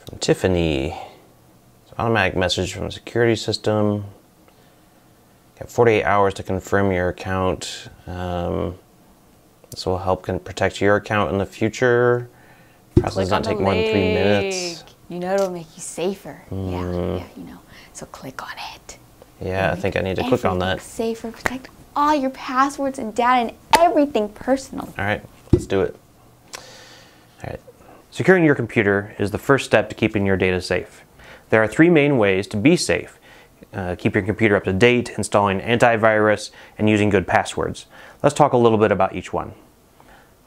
From Tiffany. Automatic message from the security system. Got 48 hours to confirm your account. This will help protect your account in the future. Process does not take more than 3 minutes. You know, it'll make you safer. Yeah, you know. So click on it. Yeah, I think I need to click on that. Safer, protect all your passwords and data and everything personal. All right, let's do it. All right. Securing your computer is the first step to keeping your data safe. There are 3 main ways to be safe. Keep your computer up to date, installing antivirus, and using good passwords. Let's talk a little bit about each one.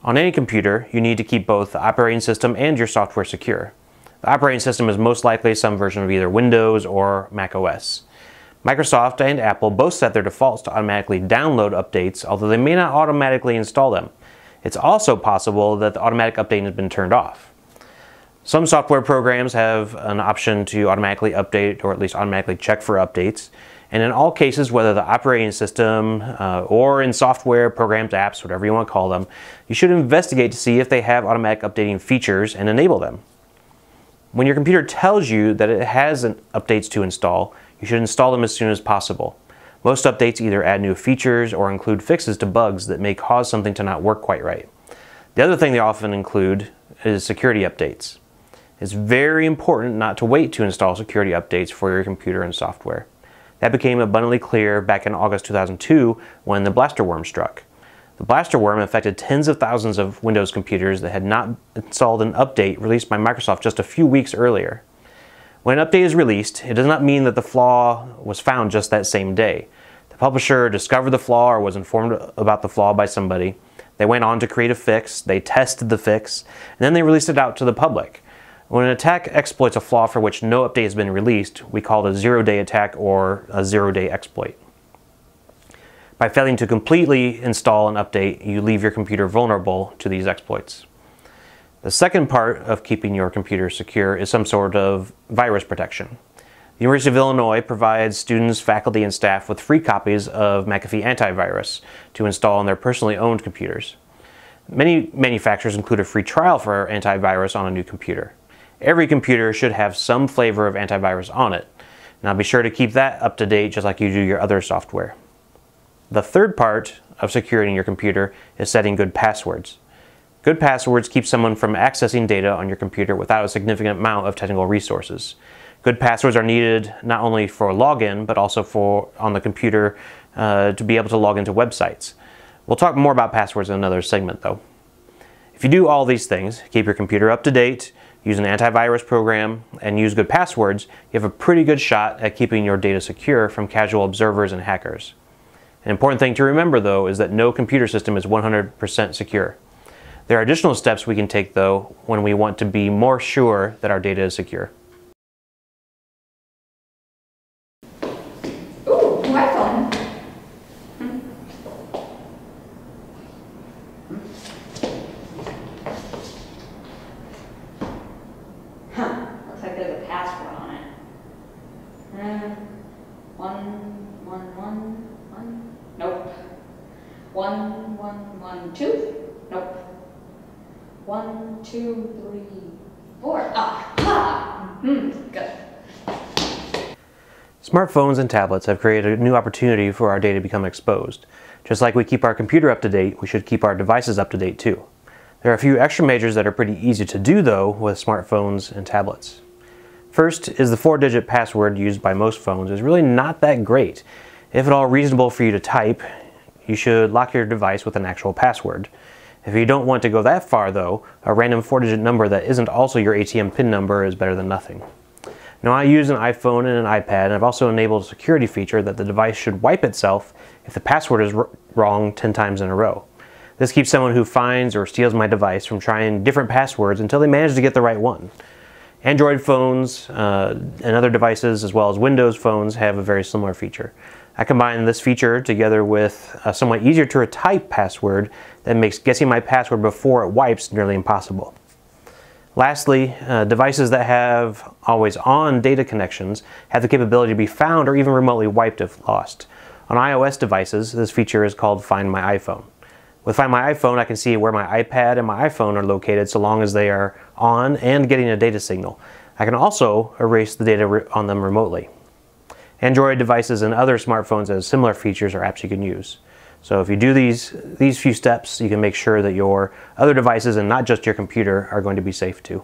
On any computer, you need to keep both the operating system and your software secure. The operating system is most likely some version of either Windows or Mac OS. Microsoft and Apple both set their defaults to automatically download updates, although they may not automatically install them. It's also possible that the automatic updating has been turned off. Some software programs have an option to automatically update or at least automatically check for updates. And in all cases, whether the operating system or in software, programs, apps, whatever you want to call them, you should investigate to see if they have automatic updating features and enable them. When your computer tells you that it has updates to install, you should install them as soon as possible. Most updates either add new features or include fixes to bugs that may cause something to not work quite right. The other thing they often include is security updates. It's very important not to wait to install security updates for your computer and software. That became abundantly clear back in August 2002 when the blaster worm struck. The blaster worm affected tens of thousands of Windows computers that had not installed an update released by Microsoft just a few weeks earlier. When an update is released, it does not mean that the flaw was found just that same day. The publisher discovered the flaw or was informed about the flaw by somebody. They went on to create a fix, they tested the fix, and then they released it out to the public. When an attack exploits a flaw for which no update has been released, we call it a zero-day attack or a zero-day exploit. By failing to completely install an update, you leave your computer vulnerable to these exploits. The second part of keeping your computer secure is some sort of virus protection. The University of Illinois provides students, faculty, and staff with free copies of McAfee Antivirus to install on their personally owned computers. Many manufacturers include a free trial for antivirus on a new computer. Every computer should have some flavor of antivirus on it. Now be sure to keep that up to date just like you do your other software. The third part of securing your computer is setting good passwords. Good passwords keep someone from accessing data on your computer without a significant amount of technical resources. Good passwords are needed not only for login, but also on the computer to be able to log into websites. We'll talk more about passwords in another segment though. If you do all these things, keep your computer up to date, use an antivirus program, and use good passwords, you have a pretty good shot at keeping your data secure from casual observers and hackers. An important thing to remember though is that no computer system is 100% secure. There are additional steps we can take though when we want to be more sure that our data is secure. Ooh, my phone. Looks like there's a password on it. 1111. Nope. 1112. Nope. 1, 2, 3, 4. Ah, good. Smartphones and tablets have created a new opportunity for our data to become exposed. Just like we keep our computer up to date, we should keep our devices up to date too. There are a few extra measures that are pretty easy to do though with smartphones and tablets. First is the 4-digit password used by most phones is really not that great. If at all reasonable for you to type, you should lock your device with an actual password. If you don't want to go that far though, a random 4-digit number that isn't also your ATM PIN number is better than nothing. Now I use an iPhone and an iPad, and I've also enabled a security feature that the device should wipe itself if the password is wrong 10 times in a row. This keeps someone who finds or steals my device from trying different passwords until they manage to get the right one. Android phones and other devices as well as Windows phones have a very similar feature. I combine this feature together with a somewhat easier to type password that makes guessing my password before it wipes nearly impossible. Lastly, devices that have always-on data connections have the capability to be found or even remotely wiped if lost. On iOS devices, this feature is called Find My iPhone. With Find My iPhone, I can see where my iPad and my iPhone are located so long as they are on and getting a data signal. I can also erase the data on them remotely. Android devices and other smartphones have similar features or apps you can use. So if you do these few steps, you can make sure that your other devices and not just your computer are going to be safe too.